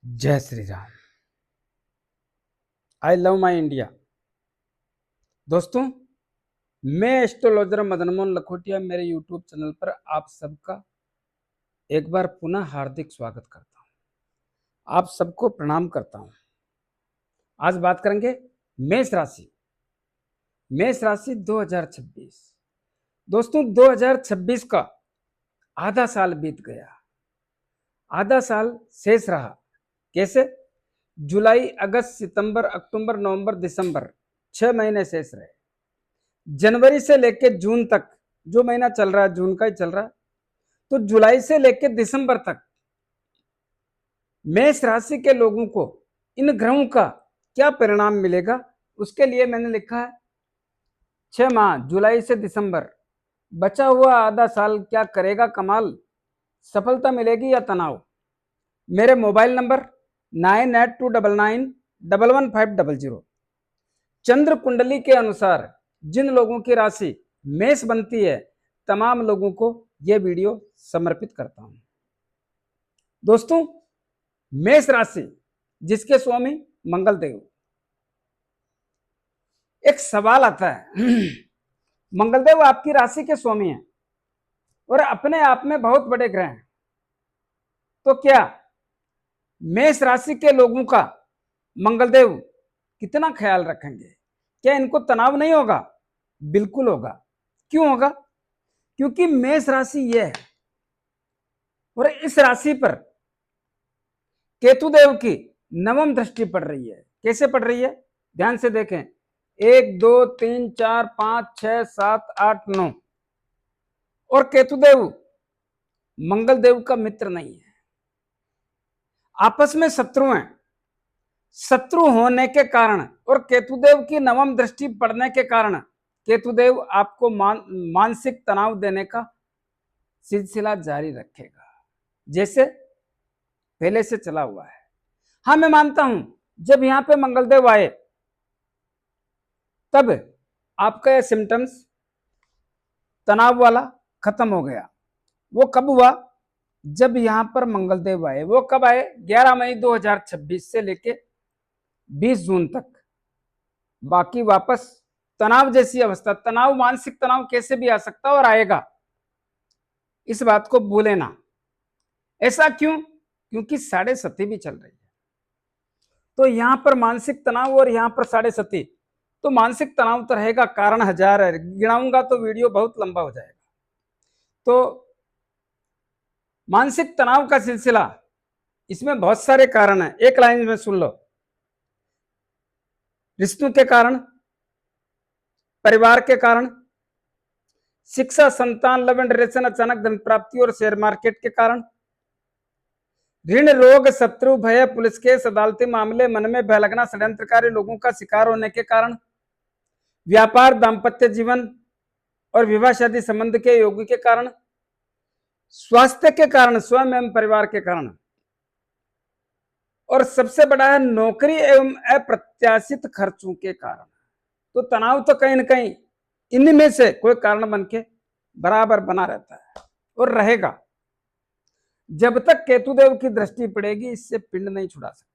जय Shri Ram. I love my India. दोस्तों, मैं एस्ट्रोलॉजर मदन मोहन लखोटिया मेरे यूट्यूब चैनल पर आप सबका एक बार पुनः हार्दिक स्वागत करता हूं। आप सबको प्रणाम करता हूं। आज बात करेंगे मेष राशि। मेष राशि 2026। दोस्तों, 2026 का आधा साल बीत गया, आधा साल शेष रहा। कैसे? जुलाई, अगस्त, सितंबर, अक्टूबर, नवंबर, दिसंबर, 6 महीने शेष रहे। जनवरी से लेकर जून तक जो महीना चल रहा है, जून का ही चल रहा है, तो जुलाई से लेकर दिसंबर तक मेष राशि के लोगों को इन ग्रहों का क्या परिणाम मिलेगा, उसके लिए मैंने लिखा है 6 माह, जुलाई से दिसंबर, बचा हुआ आधा साल क्या करेगा कमाल, सफलता मिलेगी या तनाव। मेरे मोबाइल नंबर 9829911500। चंद्र कुंडली के अनुसार जिन लोगों की राशि मेष बनती है, तमाम लोगों को यह वीडियो समर्पित करता हूं। दोस्तों, मेष राशि जिसके स्वामी मंगल देव, एक सवाल आता है मंगलदेव आपकी राशि के स्वामी हैं और अपने आप में बहुत बड़े ग्रह हैं, तो क्या मेष राशि के लोगों का मंगलदेव कितना ख्याल रखेंगे? क्या इनको तनाव नहीं होगा? बिल्कुल होगा। क्यों होगा? क्योंकि मेष राशि यह है और इस राशि पर केतुदेव की नवम दृष्टि पड़ रही है। कैसे पड़ रही है? ध्यान से देखें। 1 2 3 4 5 6 7 8 9। और केतुदेव मंगल देव का मित्र नहीं है, आपस में शत्रु हैं। शत्रु होने के कारण और केतुदेव की नवम दृष्टि पड़ने के कारण केतुदेव आपको मानसिक तनाव देने का सिलसिला जारी रखेगा, जैसे पहले से चला हुआ है। हाँ, मैं मानता हूं जब यहां पे मंगलदेव आए तब आपका यह सिम्टम्स तनाव वाला खत्म हो गया। वो कब हुआ? जब यहां पर मंगलदेव आए। वो कब आए? 11 मई 2026 से लेके 20 जून तक। बाकी वापस तनाव जैसी अवस्था, तनाव, मानसिक तनाव कैसे भी आ सकता और आएगा, इस बात को भूले ना। ऐसा क्यों? क्योंकि 7.5 भी चल रही है, तो यहां पर मानसिक तनाव और यहां पर 7.5, तो मानसिक तनाव तो रहेगा। कारण हजार है, गिनाऊंगा तो वीडियो बहुत लंबा हो जाएगा। तो मानसिक तनाव का सिलसिला, इसमें बहुत सारे कारण हैं, एक लाइन में सुन लो। रिश्तों के कारण, परिवार के कारण, शिक्षा, संतान, लव एंड रिलेशन, अचानक धन प्राप्ति और शेयर मार्केट के कारण, ऋण, रोग, शत्रु, भय, पुलिस केस, अदालती मामले, मन में भय लगना, षड्यंत्रकारी लोगों का शिकार होने के कारण, व्यापार, दाम्पत्य जीवन और विवाह शादी संबंध के योगी के कारण, स्वास्थ्य के कारण, स्वयं एवं परिवार के कारण, और सबसे बड़ा है नौकरी एवं अप्रत्याशित खर्चों के कारण। तो तनाव तो कहीं ना कहीं इनमें से कोई कारण बन के बराबर बना रहता है और रहेगा जब तक केतुदेव की दृष्टि पड़ेगी। इससे पिंड नहीं छुड़ा सकते।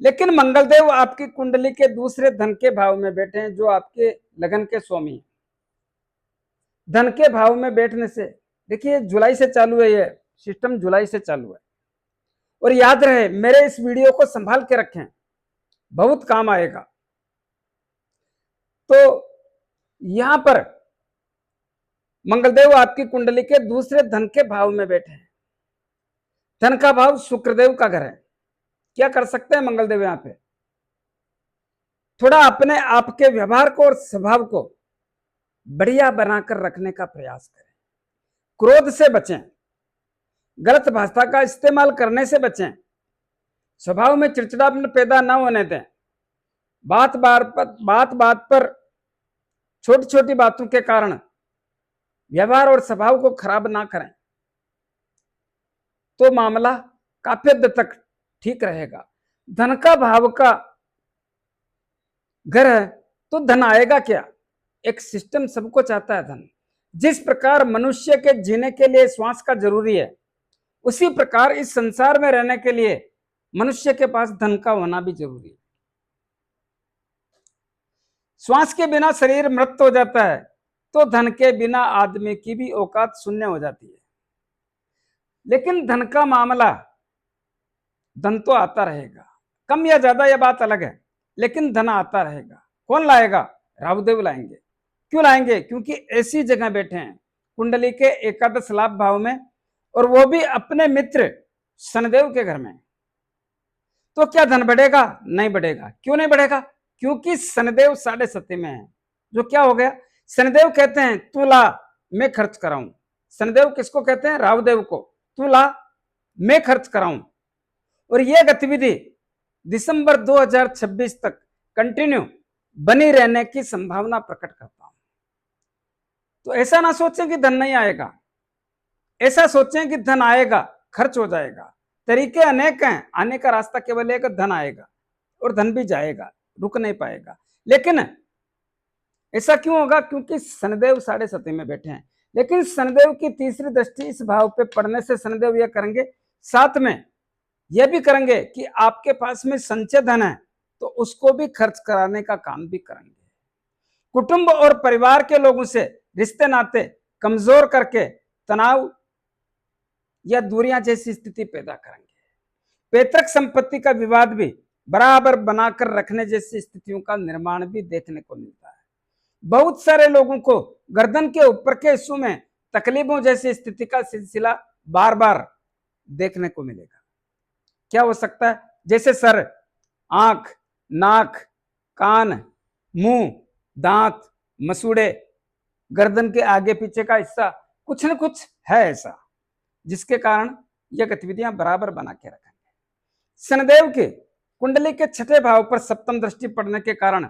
लेकिन मंगलदेव आपकी कुंडली के दूसरे धन के भाव में बैठे हैं, जो आपके लगन के स्वामी हैं। धन के भाव में बैठने से, देखिए जुलाई से चालू है, ये सिस्टम जुलाई से चालू है। और याद रहे, मेरे इस वीडियो को संभाल के रखें, बहुत काम आएगा। तो यहां पर मंगलदेव आपकी कुंडली के दूसरे धन के भाव में बैठे हैं। धन का भाव शुक्रदेव का घर है। क्या कर सकते हैं मंगलदेव? यहां पे थोड़ा अपने आपके व्यवहार को और स्वभाव को बढ़िया बनाकर रखने का प्रयास करें। क्रोध से बचें, गलत भाषा का इस्तेमाल करने से बचें, स्वभाव में चिड़चिड़ापन पैदा न होने दें, बात बात पर छोटी छोटी बातों के कारण व्यवहार और स्वभाव को खराब ना करें, तो मामला काफी हद तक ठीक रहेगा। धन का भाव का घर है तो धन आएगा क्या? एक सिस्टम सबको चाहता है धन। जिस प्रकार मनुष्य के जीने के लिए श्वास का जरूरी है, उसी प्रकार इस संसार में रहने के लिए मनुष्य के पास धन का होना भी जरूरी है। श्वास के बिना शरीर मृत हो जाता है, तो धन के बिना आदमी की भी औकात शून्य हो जाती है। लेकिन धन का मामला, धन तो आता रहेगा, कम या ज्यादा यह बात अलग है, लेकिन धन आता रहेगा। कौन लाएगा? राहुदेव लाएंगे। क्यों लाएंगे? क्योंकि ऐसी जगह बैठे हैं कुंडली के एकादश लाभ भाव में, और वो भी अपने मित्र शनिदेव के घर में। तो क्या धन बढ़ेगा? नहीं बढ़ेगा। क्यों नहीं बढ़ेगा? क्योंकि शनिदेव 7.5 में है। जो क्या हो गया, शनिदेव कहते हैं तू ला मैं खर्च कराऊं। शनिदेव किसको कहते हैं? राहुदेव को। तू ला मैं खर्च कराऊं। और यह गतिविधि दिसंबर 2026 तक कंटिन्यू बनी रहने की संभावना प्रकट करता हूं। तो ऐसा ना सोचें कि धन नहीं आएगा, ऐसा सोचें कि धन आएगा, खर्च हो जाएगा। तरीके अनेक हैं, आने का रास्ता केवल एक, धन आएगा और धन भी जाएगा, रुक नहीं पाएगा। लेकिन ऐसा क्यों होगा? क्योंकि शनिदेव 7.5 में बैठे हैं। लेकिन शनिदेव की तीसरी दृष्टि इस भाव पे पड़ने से शनिदेव यह करेंगे, साथ में यह भी करेंगे कि आपके पास में संचय धन है तो उसको भी खर्च कराने का काम भी करेंगे। कुटुंब और परिवार के लोगों से रिश्ते नाते कमजोर करके तनाव या दूरियां जैसी स्थिति पैदा करेंगे। पैतृक संपत्ति का विवाद भी बराबर बनाकर रखने जैसी स्थितियों का निर्माण भी देखने को मिलता है। बहुत सारे लोगों को गर्दन के ऊपर के हिस्सों में तकलीफों जैसी स्थिति का सिलसिला बार बार देखने को मिलेगा। क्या हो सकता है? जैसे सर, आंख, नाक, कान, मुंह, दांत, मसूड़े, गर्दन के आगे पीछे का हिस्सा, कुछ न कुछ है ऐसा जिसके कारण यह गतिविधियां बराबर बना के रखेंगे। शनिदेव के कुंडली के 6ठे भाव पर सप्तम दृष्टि पड़ने के कारण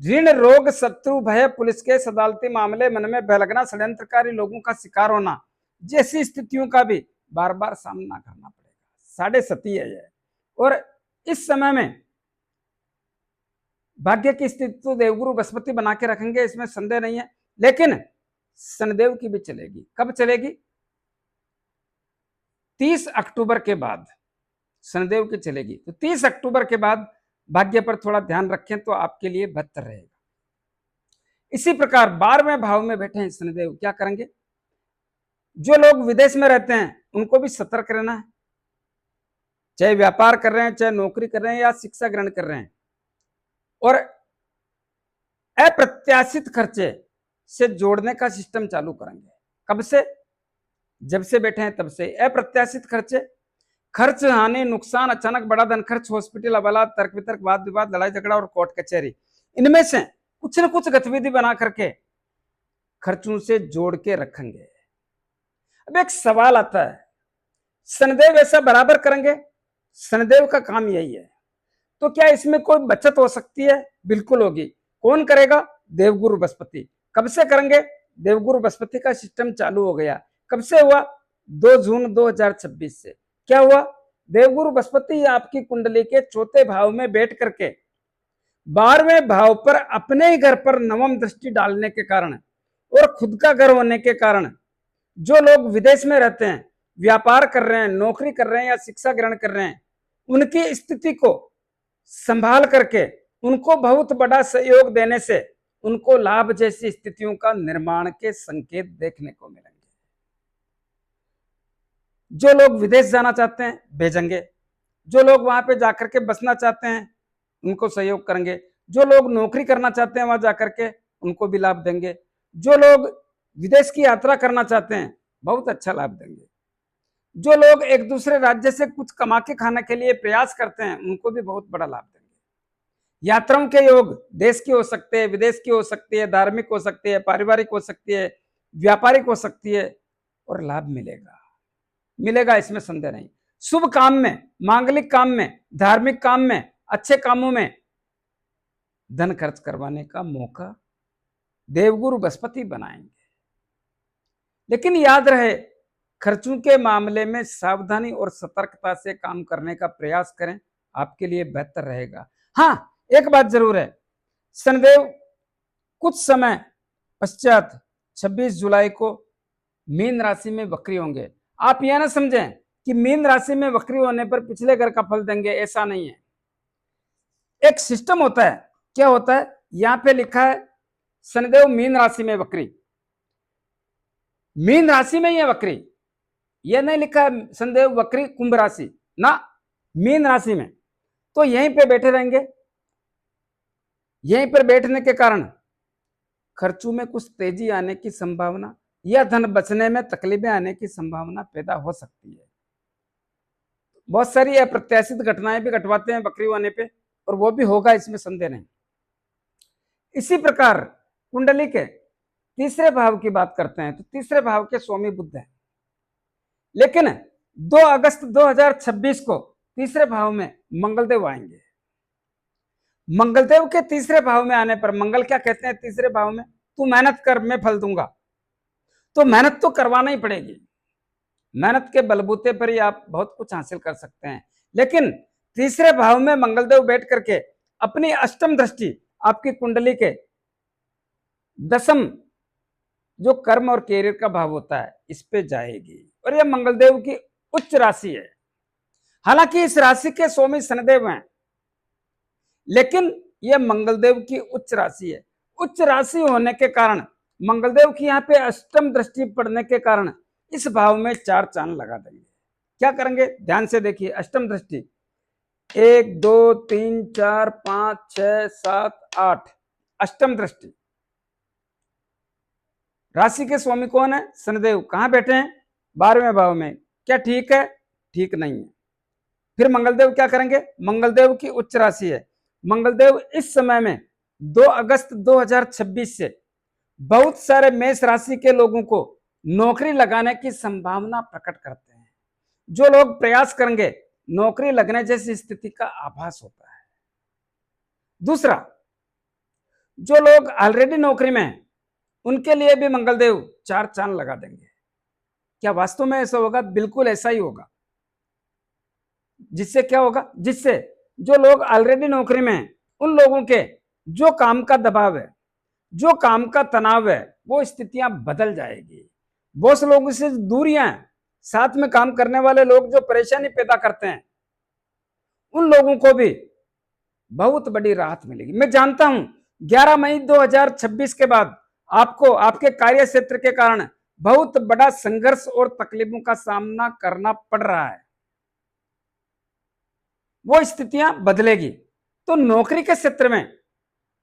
ऋण, रोग, शत्रु, भय, पुलिस केस, अदालती मामले, मन में भय लगना, षड्यंत्रकारी लोगों का शिकार होना जैसी स्थितियों का भी बार बार सामना करना पड़ेगा। 7.5 है यह। और इस समय में भाग्य की स्थिति तो देवगुरु बृहस्पति बना के रखेंगे, इसमें संदेह नहीं है। लेकिन शनिदेव की भी चलेगी। कब चलेगी? 30 अक्टूबर के बाद शनिदेव की चलेगी। तो 30 अक्टूबर के बाद भाग्य पर थोड़ा ध्यान रखें तो आपके लिए बेहतर रहेगा। इसी प्रकार 12वें भाव में बैठे हैं शनिदेव, क्या करेंगे? जो लोग विदेश में रहते हैं उनको भी सतर्क रहना है, चाहे व्यापार कर रहे हैं, चाहे नौकरी कर रहे हैं या शिक्षा ग्रहण कर रहे हैं। और अप्रत्याशित खर्चे से जोड़ने का सिस्टम चालू करेंगे। कब से? जब से बैठे हैं तब से। अप्रत्याशित खर्चे, खर्च, हानि, नुकसान, अचानक बड़ा धन खर्च, हॉस्पिटल हवाला, तर्क वितर्क, वाद विवाद, लड़ाई झगड़ा और कोर्ट कचहरी, इनमें से कुछ न कुछ गतिविधि बना करके खर्चों से जोड़ के रखेंगे। अब एक सवाल आता है, शनिदेव ऐसा बराबर करेंगे? शनिदेव का काम यही है, तो क्या इसमें कोई बचत हो सकती है? बिल्कुल होगी। कौन करेगा? देवगुरु बृहस्पति। कब से करेंगे? देवगुरु बृहस्पति का सिस्टम चालू हो गया। कब से हुआ? 2 जून 2026 से। क्या हुआ? देवगुरु बृहस्पति आपकी कुंडली के 4थे भाव में बैठ करके 12वें भाव पर अपने ही घर पर नवम दृष्टि डालने के कारण और खुद का घर होने के कारण जो लोग विदेश में रहते हैं, व्यापार कर रहे हैं, नौकरी कर रहे हैं या शिक्षा ग्रहण कर रहे हैं, उनकी स्थिति को संभाल करके उनको बहुत बड़ा सहयोग देने से उनको लाभ जैसी स्थितियों का निर्माण के संकेत देखने को मिलेंगे। जो लोग विदेश जाना चाहते हैं भेजेंगे, जो लोग वहां पे जाकर के बसना चाहते हैं उनको सहयोग करेंगे, जो लोग नौकरी करना चाहते हैं वहां जाकर के उनको भी लाभ देंगे, जो लोग विदेश की यात्रा करना चाहते हैं बहुत अच्छा लाभ देंगे, जो लोग एक दूसरे राज्य से कुछ कमा के खाने के लिए प्रयास करते हैं उनको भी बहुत बड़ा लाभ देंगे। यात्राओं के योग देश की हो सकते हैं, विदेश की हो सकती है, धार्मिक हो सकती है, पारिवारिक हो सकती है, व्यापारिक हो सकती है, और लाभ मिलेगा, मिलेगा, इसमें संदेह नहीं। शुभ काम में, मांगलिक काम में, धार्मिक काम में, अच्छे कामों में धन खर्च करवाने का मौका देवगुरु बृहस्पति बनाएंगे। लेकिन याद रहे, खर्चों के मामले में सावधानी और सतर्कता से काम करने का प्रयास करें, आपके लिए बेहतर रहेगा। हाँ, एक बात जरूर है, शनिदेव कुछ समय पश्चात 26 जुलाई को मीन राशि में वक्री होंगे। आप यह ना समझें कि मीन राशि में वक्री होने पर पिछले घर का फल देंगे, ऐसा नहीं है। एक सिस्टम होता है, क्या होता है, यहां पे लिखा है शनिदेव मीन राशि में वक्री, मीन राशि में ही है वक्री, यह नहीं लिखा है शनिदेव वक्री कुंभ राशि ना, मीन राशि में। तो यहीं पे बैठे रहेंगे, यहीं पर बैठने के कारण खर्चों में कुछ तेजी आने की संभावना या धन बचने में तकलीफें आने की संभावना पैदा हो सकती है। बहुत सारी अप्रत्याशित घटनाएं भी घटवाते हैं वक्री होने पे, और वो भी होगा, इसमें संदेह नहीं। इसी प्रकार कुंडली के तीसरे भाव की बात करते हैं तो तीसरे भाव के स्वामी बुध है, लेकिन 2 अगस्त 2026 को तीसरे भाव में मंगलदेव आएंगे। मंगलदेव के तीसरे भाव में आने पर मंगल क्या कहते हैं तीसरे भाव में, तू मेहनत कर मैं फल दूंगा। तो मेहनत तो करवाना ही पड़ेगी, मेहनत के बलबूते पर ही आप बहुत कुछ हासिल कर सकते हैं। लेकिन तीसरे भाव में मंगलदेव बैठ करके अपनी अष्टम दृष्टि आपकी कुंडली के दसम जो कर्म और कैरियर का भाव होता है इस पे जाएगी, और यह मंगलदेव की उच्च राशि है। हालांकि इस राशि के स्वामी शनिदेव हैं, लेकिन यह मंगलदेव की उच्च राशि है। उच्च राशि होने के कारण मंगलदेव की यहाँ पे अष्टम दृष्टि पड़ने के कारण इस भाव में 4 चांद लगा देंगे। क्या करेंगे ध्यान से देखिए, अष्टम दृष्टि 1 2 3 4 5 6 7 8, अष्टम दृष्टि। राशि के स्वामी कौन है शनिदेव, कहां बैठे हैं 12वें भाव में। क्या ठीक है, ठीक नहीं है। फिर मंगलदेव क्या करेंगे, मंगलदेव की उच्च राशि है। मंगलदेव इस समय में 2 अगस्त 2026 से बहुत सारे मेष राशि के लोगों को नौकरी लगाने की संभावना प्रकट करते हैं। जो लोग प्रयास करेंगे नौकरी लगने जैसी स्थिति का आभास होता है। दूसरा, जो लोग ऑलरेडी नौकरी में हैं उनके लिए भी मंगलदेव 4 चांद लगा देंगे। क्या वास्तव में ऐसा होगा, बिल्कुल ऐसा ही होगा। जिससे क्या होगा, जिससे जो लोग ऑलरेडी नौकरी में हैं उन लोगों के जो काम का दबाव है, जो काम का तनाव है, वो स्थितियां बदल जाएगी। बॉस लोगों से दूरियां, साथ में काम करने वाले लोग जो परेशानी पैदा करते हैं उन लोगों को भी बहुत बड़ी राहत मिलेगी। मैं जानता हूं 11 मई 2026 के बाद आपको आपके कार्य क्षेत्र के कारण बहुत बड़ा संघर्ष और तकलीफों का सामना करना पड़ रहा है, वो स्थितियां बदलेगी। तो नौकरी के क्षेत्र में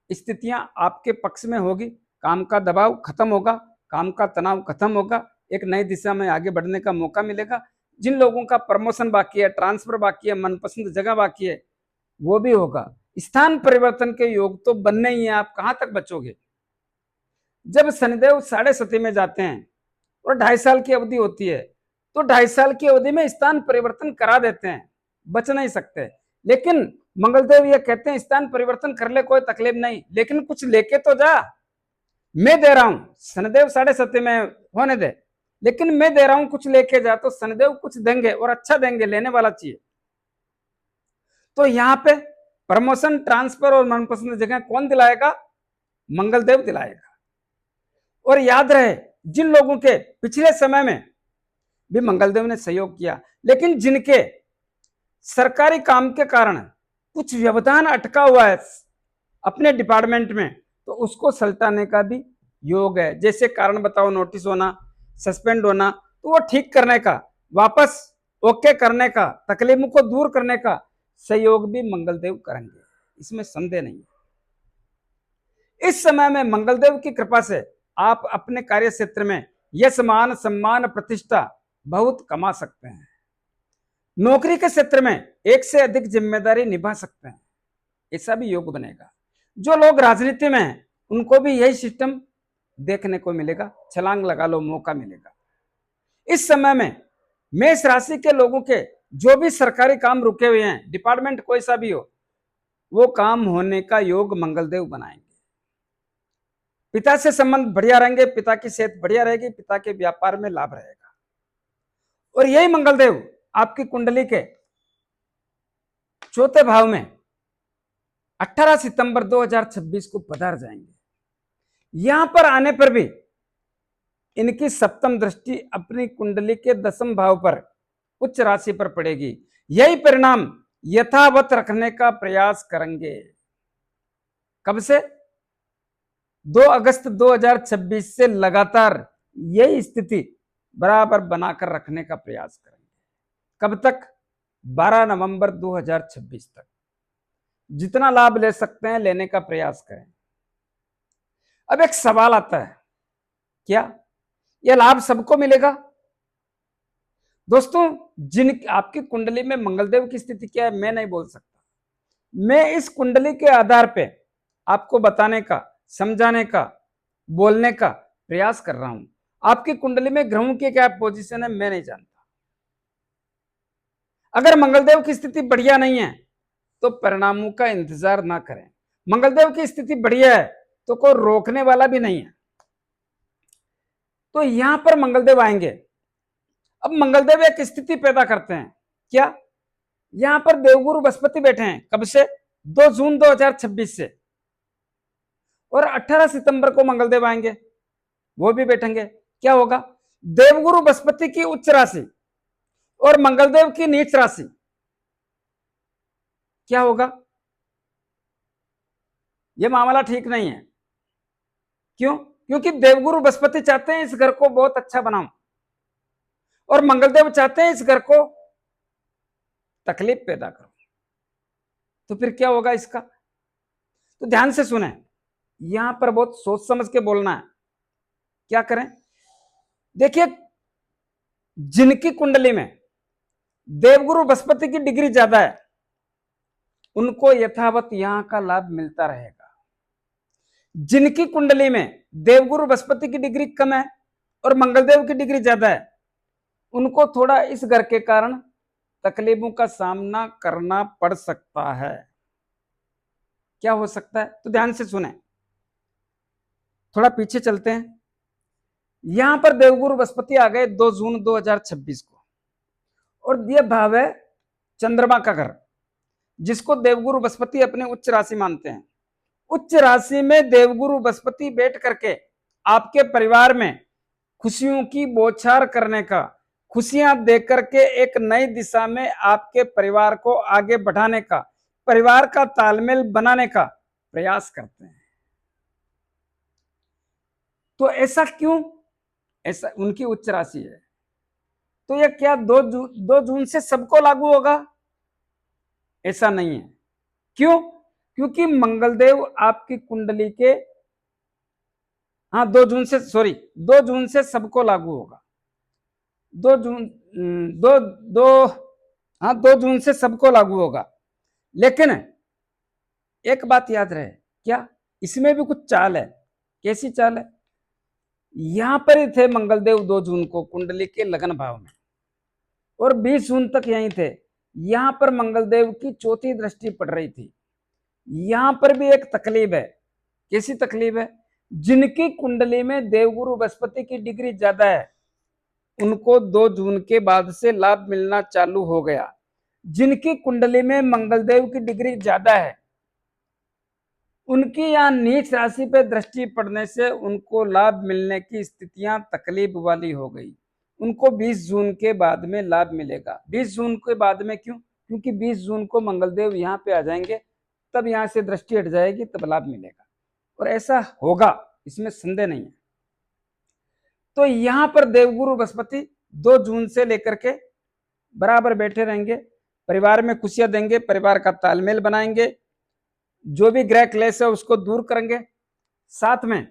स्थितियां आपके पक्ष में होगी, काम का दबाव खत्म होगा, काम का तनाव खत्म होगा, एक नई दिशा में आगे बढ़ने का मौका मिलेगा। जिन लोगों का प्रमोशन बाकी है, ट्रांसफर बाकी है, मनपसंद जगह बाकी है, वो भी होगा। स्थान परिवर्तन के योग तो बनने ही है, आप कहां तक बचोगे। जब शनिदेव 7.5 में जाते हैं और 2.5 साल की अवधि होती है, तो 2.5 साल की अवधि में स्थान परिवर्तन करा देते हैं, बच नहीं सकते। लेकिन मंगलदेव ये कहते हैं स्थान परिवर्तन कर ले कोई तकलीफ नहीं, लेकिन कुछ लेके तो जा। मैं दे रहा हूं, शनिदेव 7.5 में होने दे, लेकिन मैं दे रहा हूं कुछ लेके जा, तो शनिदेव कुछ देंगे और अच्छा देंगे, लेने वाला चाहिए। तो यहां पे प्रमोशन, ट्रांसफर और मनपसंद जगह कौन दिलाएगा, मंगलदेव दिलाएगा। और याद रहे, जिन लोगों के पिछले समय में भी मंगलदेव ने सहयोग किया, लेकिन जिनके सरकारी काम के कारण कुछ व्यवधान अटका हुआ है अपने डिपार्टमेंट में, तो उसको सल्टाने का भी योग है। जैसे कारण बताओ नोटिस होना, सस्पेंड होना, तो वो ठीक करने का, वापस ओके करने का, तकलीफों को दूर करने का सहयोग भी मंगलदेव करेंगे, इसमें संदेह नहीं है। इस समय में मंगलदेव की कृपा से आप अपने कार्य क्षेत्र में यश, मान, सम्मान, प्रतिष्ठा बहुत कमा सकते हैं। नौकरी के क्षेत्र में एक से अधिक जिम्मेदारी निभा सकते हैं, ऐसा भी योग बनेगा। जो लोग राजनीति में हैं उनको भी यही सिस्टम देखने को मिलेगा, छलांग लगा लो, मौका मिलेगा। इस समय में मेष राशि के लोगों के जो भी सरकारी काम रुके हुए हैं, डिपार्टमेंट कोई सा भी हो, वो काम होने का योग मंगलदेव बनाएंगे। पिता से संबंध बढ़िया रहेंगे, पिता की सेहत बढ़िया रहेगी, पिता के व्यापार में लाभ रहेगा। और यही मंगलदेव आपकी कुंडली के चौथे भाव में 18 सितंबर 2026 को पधार जाएंगे। यहां पर आने पर भी इनकी सप्तम दृष्टि अपनी कुंडली के 10वें भाव पर उच्च राशि पर पड़ेगी। यही परिणाम यथावत रखने का प्रयास करेंगे। कब से? 2 अगस्त 2026 से लगातार यही स्थिति बराबर बनाकर रखने का प्रयास करेंगे। कब तक? 12 नवंबर 2026 तक। जितना लाभ ले सकते हैं लेने का प्रयास करें। अब एक सवाल आता है, क्या यह लाभ सबको मिलेगा? दोस्तों, जिन आपकी कुंडली में मंगलदेव की स्थिति क्या है मैं नहीं बोल सकता। मैं इस कुंडली के आधार पे आपको बताने का, समझाने का, बोलने का प्रयास कर रहा हूं। आपकी कुंडली में ग्रहों की क्या पोजीशन है मैं नहीं जानता। अगर मंगलदेव की स्थिति बढ़िया नहीं है तो परिणामों का इंतजार ना करें। मंगलदेव की स्थिति बढ़िया है तो कोई रोकने वाला भी नहीं है। तो यहां पर मंगलदेव आएंगे। अब मंगलदेव एक स्थिति पैदा करते हैं, क्या? यहां पर देवगुरु बृहस्पति बैठे हैं। कब से? 2 जून 2026 से। और 18 सितंबर को मंगलदेव आएंगे, वो भी बैठेंगे। क्या होगा? देवगुरु बृहस्पति की उच्च राशि और मंगलदेव की नीच राशि, क्या होगा? यह मामला ठीक नहीं है। क्यों? क्योंकि देवगुरु बृहस्पति चाहते हैं इस घर को बहुत अच्छा बनाऊं और मंगलदेव चाहते हैं इस घर को तकलीफ पैदा करो। तो फिर क्या होगा इसका? तो ध्यान से सुने, यहां पर बहुत सोच समझ के बोलना है। क्या करें? देखिए, जिनकी कुंडली में देवगुरु बृहस्पति की डिग्री ज्यादा है उनको यथावत यहां का लाभ मिलता रहेगा। जिनकी कुंडली में देवगुरु बृहस्पति की डिग्री कम है और मंगलदेव की डिग्री ज्यादा है उनको थोड़ा इस घर के कारण तकलीफों का सामना करना पड़ सकता है। क्या हो सकता है? तो ध्यान से सुने, थोड़ा पीछे चलते हैं। यहां पर देवगुरु बृहस्पति आ गए 2 जून 2026 को और यह भाव है चंद्रमा का घर, जिसको देवगुरु बृहस्पति अपने उच्च राशि मानते हैं। उच्च राशि में देवगुरु बृहस्पति बैठ करके आपके परिवार में खुशियों की बौछार करने का, खुशियां देकर के एक नई दिशा में आपके परिवार को आगे बढ़ाने का, परिवार का तालमेल बनाने का प्रयास करते हैं। तो ऐसा क्यों? ऐसा उनकी उच्च राशि है। तो यह क्या 2 जून से सबको लागू होगा? ऐसा नहीं है। क्यों? क्योंकि मंगलदेव आपकी कुंडली के 2 जून से, सॉरी, 2 जून से सबको लागू होगा। 2 जून 2 जून से सबको लागू होगा। लेकिन एक बात याद रहे, क्या? इसमें भी कुछ चाल है। कैसी चाल है? यहां पर ही थे मंगलदेव 2 जून को कुंडली के लगन भाव में और 20 जून तक यहीं थे। यहां पर मंगलदेव की चौथी दृष्टि पड़ रही थी। यहां पर भी एक तकलीफ है। कैसी तकलीफ है? जिनकी कुंडली में देवगुरु बृहस्पति की डिग्री ज्यादा है उनको 2 जून के बाद से लाभ मिलना चालू हो गया। जिनकी कुंडली में मंगलदेव की डिग्री ज्यादा है उनकी यहां नीच राशि पे दृष्टि पड़ने से उनको लाभ मिलने की स्थितियां तकलीफ वाली हो गई। उनको 20 जून के बाद में लाभ मिलेगा। 20 जून के बाद में क्यों? क्योंकि 20 जून को मंगलदेव यहाँ पे आ जाएंगे, तब यहाँ से दृष्टि हट जाएगी, तब लाभ मिलेगा और ऐसा होगा, इसमें संदेह नहीं है। तो यहां पर देवगुरु बृहस्पति 2 जून से लेकर के बराबर बैठे रहेंगे, परिवार में खुशियां देंगे, परिवार का तालमेल बनाएंगे, जो भी ग्रह क्लेश है उसको दूर करेंगे, साथ में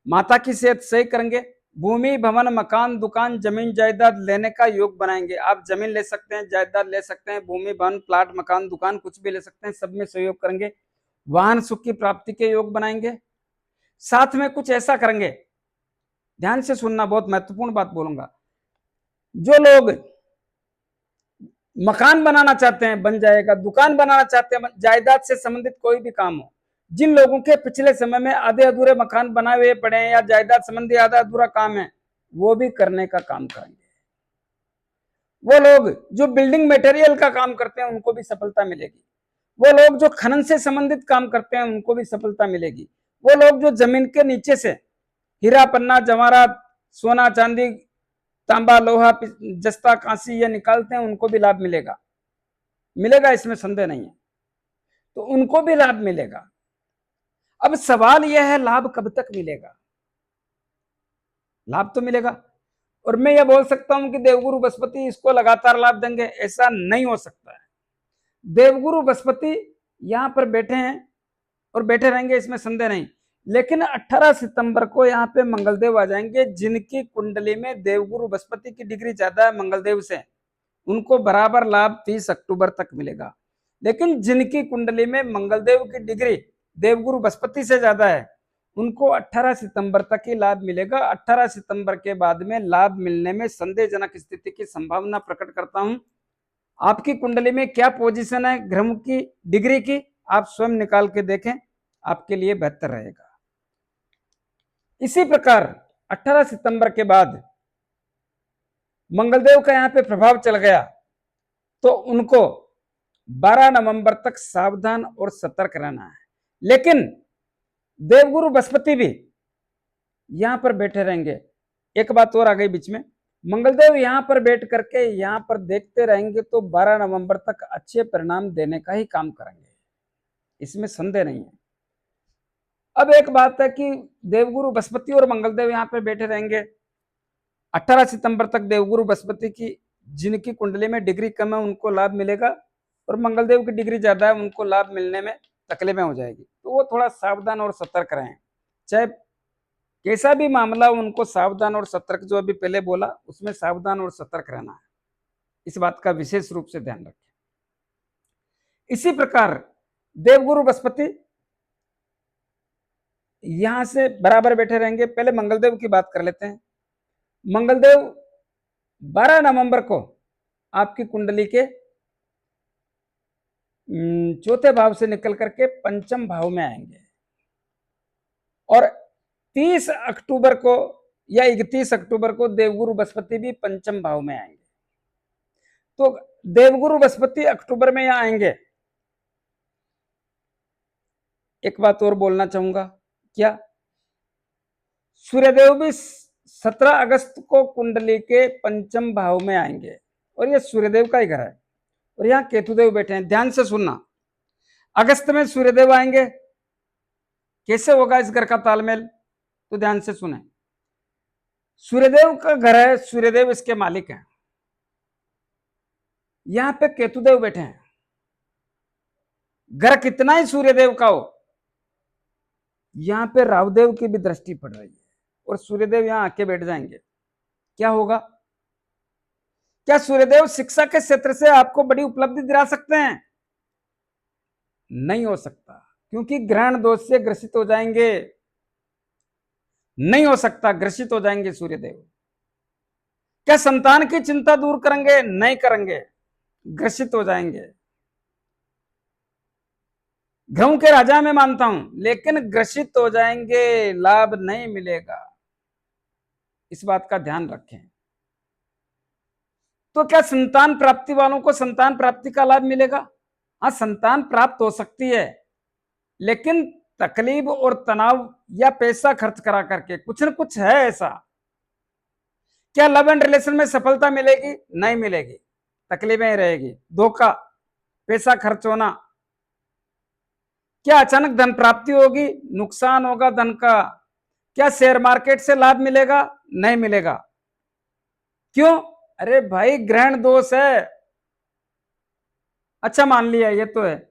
माता की सेहत सही करेंगे, भूमि भवन मकान दुकान जमीन जायदाद लेने का योग बनाएंगे। आप जमीन ले सकते हैं, जायदाद ले सकते हैं, भूमि भवन प्लाट मकान दुकान कुछ भी ले सकते हैं, सब में सहयोग करेंगे। वाहन सुख की प्राप्ति के योग बनाएंगे। साथ में कुछ ऐसा करेंगे, ध्यान से सुनना, बहुत महत्वपूर्ण बात बोलूंगा। जो लोग मकान बनाना चाहते हैं बन जाएगा, दुकान बनाना चाहते हैं, जायदाद से संबंधित कोई भी काम हो, जिन लोगों के पिछले समय में आधे अधूरे मकान बनाए हुए पड़े हैं या जायदाद संबंधी आधा अधूरा काम है, वो भी करने का काम करेंगे। वो लोग जो बिल्डिंग मटेरियल का काम करते हैं उनको भी सफलता मिलेगी। वो लोग जो खनन से संबंधित काम करते हैं उनको भी सफलता मिलेगी। वो लोग जो जमीन के नीचे से हीरा पन्ना जवाहरात सोना चांदी तांबा, लोहा, जस्ता, कांसी ये निकालते हैं, उनको भी लाभ मिलेगा, मिलेगा, इसमें संदेह नहीं है, तो उनको भी लाभ मिलेगा। अब सवाल यह है लाभ कब तक मिलेगा? लाभ तो मिलेगा, और मैं यह बोल सकता हूं कि देवगुरु बृहस्पति इसको लगातार लाभ देंगे, ऐसा नहीं हो सकता है। देवगुरु बृहस्पति यहां पर बैठे हैं और बैठे रहेंगे, इसमें संदेह नहीं, लेकिन 18 सितंबर को यहाँ पे मंगलदेव आ जाएंगे। जिनकी कुंडली में देवगुरु बृहस्पति की डिग्री ज्यादा है मंगलदेव से, उनको बराबर लाभ 30 अक्टूबर तक मिलेगा। लेकिन जिनकी कुंडली में मंगलदेव की डिग्री देवगुरु बृहस्पति से ज्यादा है, उनको 18 सितंबर तक ही लाभ मिलेगा। 18 सितंबर के बाद में लाभ मिलने में संदेहजनक स्थिति की संभावना प्रकट करता हूं। आपकी कुंडली में क्या पोजीशन है ग्रह की डिग्री की, आप स्वयं निकाल के देखें, आपके लिए बेहतर रहेगा। इसी प्रकार 18 सितंबर के बाद मंगलदेव का यहां पे प्रभाव चल गया, तो उनको 12 नवंबर तक सावधान और सतर्क रहना है। लेकिन देवगुरु बृहस्पति भी यहां पर बैठे रहेंगे। एक बात और आ गई बीच में, मंगलदेव यहां पर बैठ करके यहां पर देखते रहेंगे तो 12 नवंबर तक अच्छे परिणाम देने का ही काम करेंगे, इसमें संदेह नहीं है। अब एक बात है कि देवगुरु बृहस्पति और मंगलदेव यहां पर बैठे रहेंगे 18 सितंबर तक। देवगुरु बृहस्पति की जिनकी कुंडली में डिग्री कम है उनको लाभ मिलेगा, और मंगलदेव की डिग्री ज्यादा है उनको लाभ मिलने में तकलीफें हो जाएगी, तो वो थोड़ा सावधान और सतर्क रहें। चाहे कैसा भी मामला, उनको सावधान और सतर्क, जो अभी पहले बोला उसमें सावधान और सतर्क रहना है, इस बात का विशेष रूप से ध्यान रखें। इसी प्रकार देवगुरु बृहस्पति यहां से बराबर बैठे रहेंगे। पहले मंगलदेव की बात कर लेते हैं। मंगलदेव 12 नवंबर को आपकी कुंडली के चौथे भाव से निकल करके पंचम भाव में आएंगे, और 30 अक्टूबर को या 31 अक्टूबर को देवगुरु बृहस्पति भी पंचम भाव में आएंगे। तो देवगुरु बृहस्पति अक्टूबर में यहां आएंगे। एक बात और बोलना चाहूंगा, क्या सूर्यदेव भी 17 अगस्त को कुंडली के पंचम भाव में आएंगे, और ये सूर्यदेव का ही घर है, और यहाँ केतुदेव बैठे हैं। ध्यान से सुनना, अगस्त में सूर्यदेव आएंगे, कैसे होगा इस घर का तालमेल, तो ध्यान से सुने। सूर्यदेव का घर है, सूर्यदेव इसके मालिक हैं, यहां पे केतुदेव बैठे हैं। घर कितना ही सूर्यदेव का हो, यहां पे राहुदेव की भी दृष्टि पड़ रही है, और सूर्यदेव यहां आके बैठ जाएंगे। क्या होगा? क्या सूर्यदेव शिक्षा के क्षेत्र से आपको बड़ी उपलब्धि दिला सकते हैं? नहीं हो सकता, क्योंकि ग्रहण दोष से ग्रसित हो जाएंगे। नहीं हो सकता, ग्रसित हो जाएंगे सूर्यदेव। क्या संतान की चिंता दूर करेंगे? नहीं करेंगे, ग्रसित हो जाएंगे। ग्रहों के राजा मैं मानता हूं, लेकिन ग्रसित हो जाएंगे, लाभ नहीं मिलेगा, इस बात का ध्यान रखें। तो क्या संतान प्राप्ति वालों को संतान प्राप्ति का लाभ मिलेगा? हाँ, संतान प्राप्त हो सकती है, लेकिन तकलीफ और तनाव या पैसा खर्च करा करके, कुछ न कुछ है ऐसा। क्या लव एंड रिलेशन में सफलता मिलेगी? नहीं मिलेगी, तकलीफें रहेगी, धोखा, पैसा खर्च होना। क्या अचानक धन प्राप्ति होगी? नुकसान होगा धन का। क्या शेयर मार्केट से लाभ मिलेगा? नहीं मिलेगा। क्यों? अरे भाई, ग्रहण दोष है। अच्छा, मान लिया ये तो है,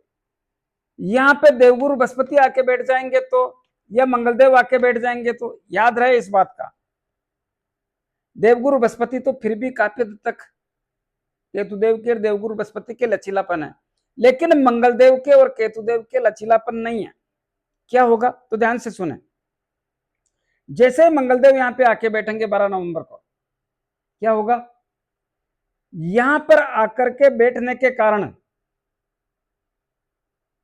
यहां पे देवगुरु बृहस्पति आके बैठ जाएंगे तो, या मंगलदेव आके बैठ जाएंगे तो, याद रहे इस बात का, देवगुरु बृहस्पति तो फिर भी काफी हद तक केतुदेव के और देवगुरु बृहस्पति के लचीलापन है, लेकिन मंगलदेव के और केतुदेव के लचीलापन नहीं है। क्या होगा? तो ध्यान से सुने। जैसे मंगलदेव यहां पे आके बैठेंगे 12 नवंबर को, क्या होगा? यहां पर आकर के बैठने के कारण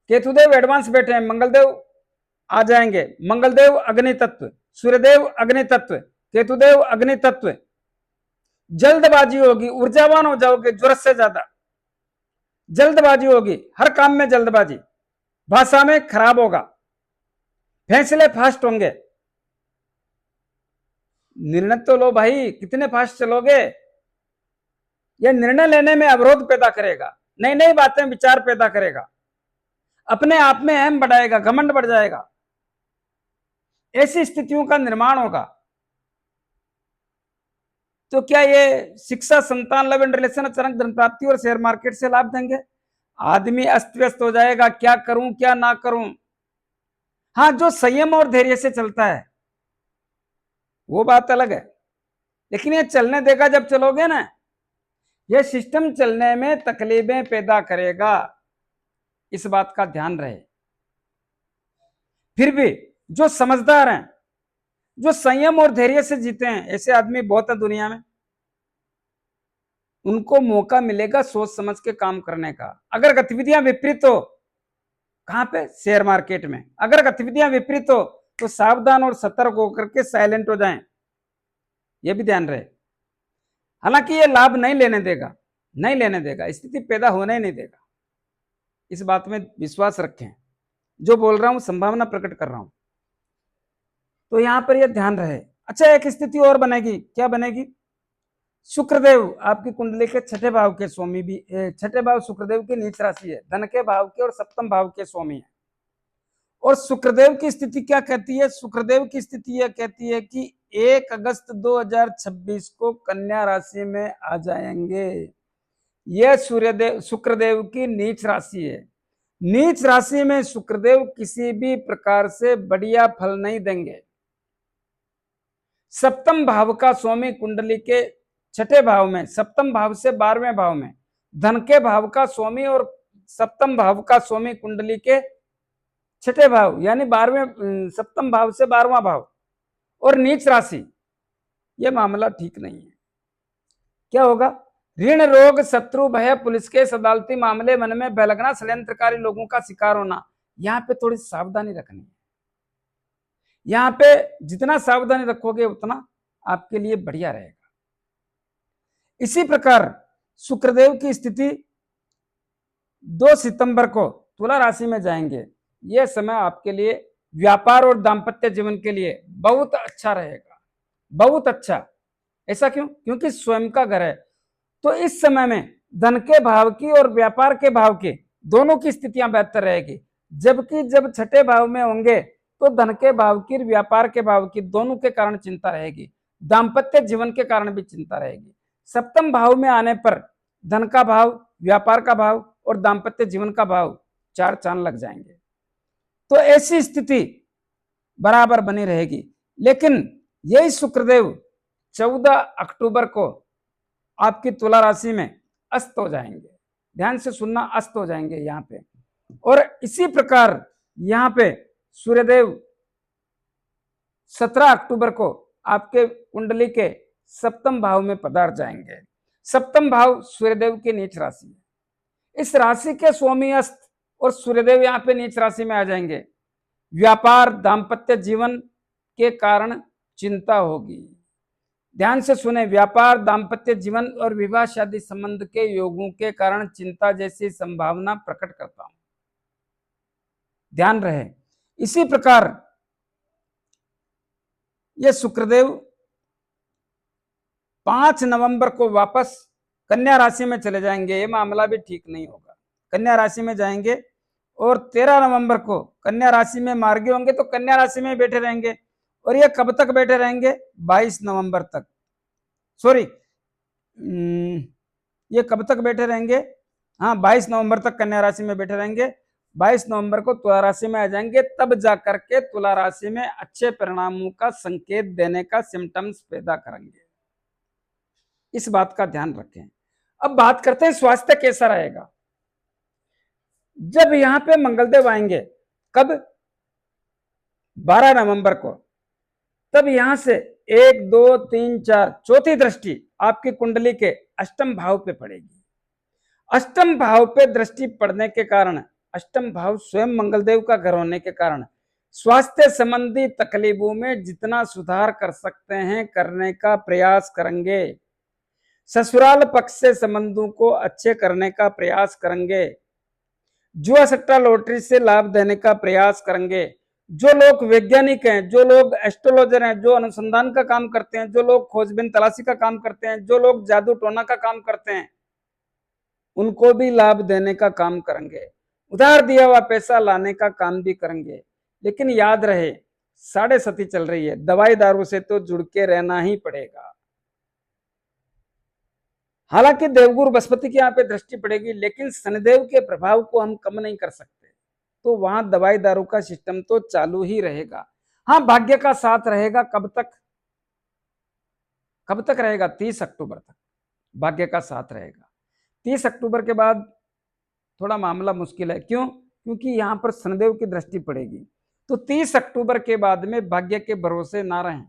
केतुदेव एडवांस बैठे हैं, मंगलदेव आ जाएंगे। मंगलदेव अग्नि तत्व, सूर्यदेव अग्नि तत्व, केतुदेव अग्नि तत्व। जल्दबाजी होगी, ऊर्जावान हो जाओगे जरूरत से ज्यादा, जल्दबाजी होगी, हर काम में जल्दबाजी, भाषा में खराब होगा, फैसले फास्ट होंगे, निर्णय तो लो भाई, कितने फास्ट चलोगे? यह निर्णय लेने में अवरोध पैदा करेगा, नई नई बातें विचार पैदा करेगा, अपने आप में अहम बढ़ाएगा, घमंड बढ़ जाएगा, ऐसी स्थितियों का निर्माण होगा। तो क्या ये शिक्षा, संतान, लव एंड रिलेशन, अचानक धन प्राप्ति और शेयर मार्केट से लाभ देंगे? आदमी अस्त व्यस्त हो जाएगा, क्या करूं क्या ना करूं। हाँ, जो संयम और धैर्य से चलता है वो बात अलग है, लेकिन ये चलने देगा जब चलोगे ना। ये सिस्टम चलने में तकलीफें पैदा करेगा, इस बात का ध्यान रहे। फिर भी जो समझदार हैं, जो संयम और धैर्य से जीते हैं, ऐसे आदमी बहुत है दुनिया में। उनको मौका मिलेगा सोच समझ के काम करने का। अगर गतिविधियां विपरीत हो, कहां पे? शेयर मार्केट में। अगर गतिविधियां विपरीत हो तो सावधान और सतर्क होकर के साइलेंट हो जाएं, यह भी ध्यान रहे। हालांकि यह लाभ नहीं लेने देगा, नहीं लेने देगा, स्थिति पैदा होने ही नहीं देगा, इस बात में विश्वास रखें। जो बोल रहा हूं संभावना प्रकट कर रहा हूं, तो यहां पर यह ध्यान रहे। अच्छा, एक स्थिति और बनेगी, क्या बनेगी? शुक्रदेव आपकी कुंडली के छठे भाव के स्वामी भी, छठे भाव शुक्रदेव की नीच राशि है, धन के भाव के और सप्तम भाव के स्वामी है। और शुक्रदेव की स्थिति क्या कहती है? शुक्रदेव की स्थिति यह कहती है कि 1 अगस्त 2026 को कन्या राशि में आ जाएंगे। यह सूर्यदेव, शुक्रदेव की नीच राशि है। नीच राशि में शुक्रदेव किसी भी प्रकार से बढ़िया फल नहीं देंगे। सप्तम भाव का स्वामी कुंडली के छठे भाव में, सप्तम भाव से 12वें भाव में, धन के भाव का स्वामी और सप्तम भाव का स्वामी कुंडली के छठे भाव यानी 12वें, सप्तम भाव से 12वां भाव, और नीच राशि, यह मामला ठीक नहीं है। क्या होगा? ऋण, रोग, शत्रु, भय, पुलिस केस, अदालती मामले, मन में भय लगना, षड्यंत्रकारी लोगों का शिकार होना। यहां पे थोड़ी सावधानी रखनी है। यहां पे जितना सावधानी रखोगे उतना आपके लिए बढ़िया रहेगा। इसी प्रकार शुक्रदेव की स्थिति 2 सितंबर को तुला राशि में जाएंगे। यह समय आपके लिए व्यापार और दाम्पत्य जीवन के लिए बहुत अच्छा रहेगा, बहुत अच्छा। ऐसा क्यों? क्योंकि स्वयं का घर है। तो इस समय में धन के भाव की और व्यापार के भाव की दोनों की स्थितियां बेहतर रहेगी। जबकि जब छठे भाव में होंगे तो धन के भाव की, व्यापार के भाव की, दोनों के कारण चिंता रहेगी। दाम्पत्य जीवन के कारण भी चिंता रहेगी। सप्तम भाव में आने पर धन का भाव, व्यापार का भाव और दाम्पत्य जीवन का भाव 4 चांद लग जाएंगे। तो ऐसी स्थिति बराबर बनी रहेगी। लेकिन यही शुक्रदेव 14 अक्टूबर को आपकी तुला राशि में अस्त हो जाएंगे। ध्यान से सुनना, अस्त हो जाएंगे यहाँ पे। और इसी प्रकार यहाँ पे सूर्यदेव 17 अक्टूबर को आपके कुंडली के सप्तम भाव में पधार जाएंगे। सप्तम भाव सूर्यदेव की नीच राशि है। इस राशि के स्वामी अस्त और सूर्यदेव यहाँ पे नीच राशि में आ जाएंगे। व्यापार, दाम्पत्य जीवन के कारण चिंता होगी। ध्यान से सुने, व्यापार, दाम्पत्य जीवन और विवाह शादी संबंध के योगों के कारण चिंता जैसी संभावना प्रकट करता हूं, ध्यान रहे। इसी प्रकार यह शुक्रदेव 5 नवंबर को वापस कन्या राशि में चले जाएंगे। ये मामला भी ठीक नहीं होगा। कन्या राशि में जाएंगे और 13 नवंबर को कन्या राशि में मार्गी होंगे, तो कन्या राशि में बैठे रहेंगे। और ये कब तक बैठे रहेंगे? 22 नवंबर तक। सॉरी, ये कब तक बैठे रहेंगे? हाँ, 22 नवंबर तक कन्या राशि में बैठे रहेंगे। 22 नवंबर को तुला राशि में आ जाएंगे। तब जाकर के तुला राशि में अच्छे परिणामों का संकेत देने का सिम्टम्स पैदा करेंगे। इस बात का ध्यान रखें। अब बात करते हैं स्वास्थ्य कैसा रहेगा। जब यहां पे मंगलदेव आएंगे, कब? 12 नवंबर को। तब यहां से 1, 2, 3, 4 चौथी दृष्टि आपकी कुंडली के अष्टम भाव पे पड़ेगी। अष्टम भाव पे दृष्टि पड़ने के कारण, अष्टम भाव स्वयं मंगलदेव का घर होने के कारण स्वास्थ्य संबंधी तकलीफों में जितना सुधार कर सकते हैं करने का प्रयास करेंगे। ससुराल पक्ष से संबंधों को अच्छे करने का प्रयास करेंगे। जुआ सट्टा लॉटरी से लाभ देने का प्रयास करेंगे। जो लोग वैज्ञानिक हैं, जो लोग एस्ट्रोलॉजर हैं, जो अनुसंधान का काम करते हैं, जो लोग खोजबीन तलाशी का काम करते हैं, जो लोग जादू टोना का काम करते हैं, उनको भी लाभ देने का काम करेंगे, उधार दिया हुआ पैसा लाने का काम भी करेंगे। लेकिन याद रहे, 6.5 चल रही है, दवाई दारू से तो जुड़ के रहना ही पड़ेगा। हालांकि देवगुरु बृहस्पति की यहाँ पे दृष्टि पड़ेगी, लेकिन शनिदेव के प्रभाव को हम कम नहीं कर सकते, तो वहां दवाई दारू का सिस्टम तो चालू ही रहेगा। हाँ, भाग्य का साथ रहेगा। कब तक? कब तक रहेगा? 30 अक्टूबर तक भाग्य का साथ रहेगा। 30 अक्टूबर के बाद थोड़ा मामला मुश्किल है। क्यों? क्योंकि यहाँ पर शनिदेव की दृष्टि पड़ेगी। तो 30 अक्टूबर के बाद में भाग्य के भरोसे ना रहें।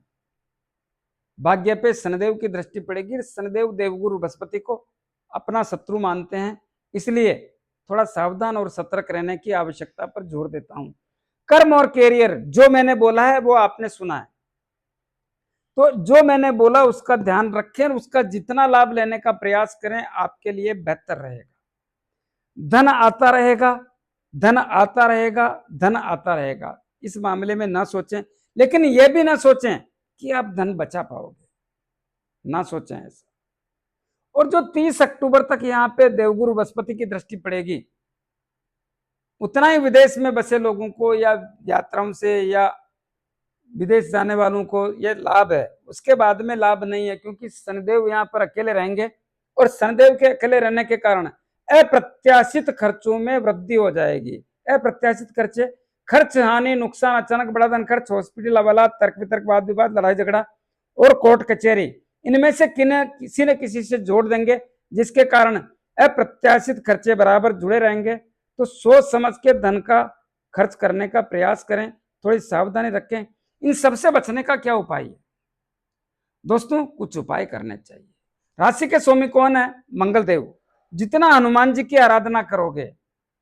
भाग्य पे शनिदेव की दृष्टि पड़ेगी। शनिदेव देवगुरु बृहस्पति को अपना शत्रु मानते हैं, इसलिए थोड़ा सावधान और सतर्क रहने की आवश्यकता पर जोर देता हूं। कर्म और कैरियर, जो मैंने बोला है वो आपने सुना है, तो जो मैंने बोला उसका ध्यान रखें, उसका जितना लाभ लेने का प्रयास करें, आपके लिए बेहतर रहेगा। धन आता रहेगा, धन आता रहेगा, धन आता रहेगा। इस मामले में ना सोचें, लेकिन यह भी ना सोचें कि आप धन बचा पाओगे, ना सोचें ऐसा। और जो 30 अक्टूबर तक यहाँ पे देवगुरु बृहस्पति की दृष्टि पड़ेगी, उतना ही विदेश में बसे लोगों को या यात्राओं से या विदेश जाने वालों को यह लाभ है। उसके बाद में लाभ नहीं है, क्योंकि शनिदेव यहाँ पर अकेले रहेंगे, और शनिदेव के अकेले रहने के कारण अप्रत्याशित खर्चों में वृद्धि हो जाएगी। अप्रत्याशित खर्चे, खर्च, हानि, नुकसान, अचानक बड़ा धन खर्च, हॉस्पिटल हवाला, तर्क वितर्क, वाद विवाद, लड़ाई झगड़ा और कोर्ट कचहरी, इनमें से किसी न किसी से जोड़ देंगे, जिसके कारण अप्रत्याशित खर्चे बराबर जुड़े रहेंगे। तो सोच समझ के धन का खर्च करने का प्रयास करें, थोड़ी सावधानी रखें। इन सबसे बचने का क्या उपाय है दोस्तों? कुछ उपाय करने चाहिए। राशि के स्वामी कौन है? मंगल देव। जितना हनुमान जी की आराधना करोगे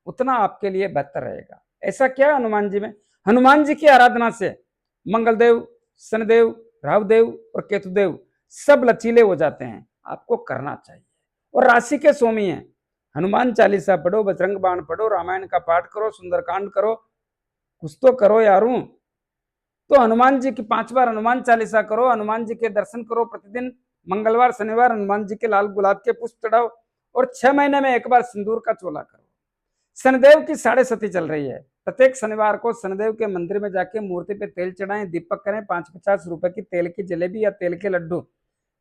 उतना आपके लिए बेहतर रहेगा। ऐसा क्या है हनुमान जी में? हनुमान जी की आराधना से मंगल देव, शनिदेव, राहुदेव और केतुदेव सब लचीले हो जाते हैं। आपको करना चाहिए। और राशि के स्वामी है, हनुमान चालीसा पढ़ो, बजरंग बाण पढ़ो, रामायण का पाठ करो, सुंदरकांड करो, कुछ तो करो यारू। तो हनुमान जी की 5 बार हनुमान चालीसा करो, हनुमान जी के दर्शन करो प्रतिदिन। मंगलवार शनिवार हनुमान जी के लाल गुलाब के पुष्प चढ़ाओ, और 6 महीने में एक बार सिंदूर का चोला करो। शनिदेव की 6.5 चल रही है। प्रत्येक शनिवार को शनिदेव के मंदिर में जाके मूर्ति पे तेल चढ़ाएं, दीपक करें, 5-50 रुपए की तेल की जलेबी या तेल के लड्डू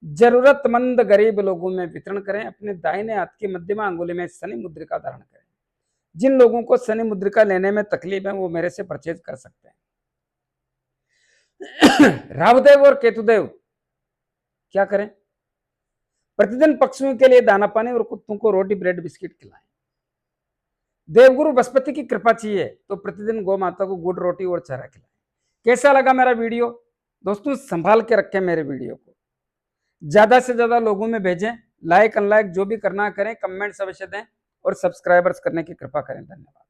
जरूरतमंद गरीब लोगों में वितरण करें। अपने दाहिने हाथ की मध्यमा अंगुली में शनि मुद्रिका धारण करें। जिन लोगों को शनि मुद्रिका लेने में तकलीफ है वो मेरे से परचेज कर सकते हैं। राहुदेव और केतुदेव क्या करें? प्रतिदिन पक्षियों के लिए दाना पानी और कुत्तों को रोटी ब्रेड बिस्किट खिलाएं। देवगुरु बृहस्पति की कृपा चाहिए तो प्रतिदिन गौ माता को गुड़ रोटी और चारा खिलाएं। कैसा लगा मेरा वीडियो दोस्तों? संभाल के रखें मेरे वीडियो को, ज्यादा से ज्यादा लोगों में भेजें, लाइक अनलाइक जो भी करना करें, कमेंट्स अवश्य दें और सब्सक्राइबर्स करने की कृपा करें। धन्यवाद।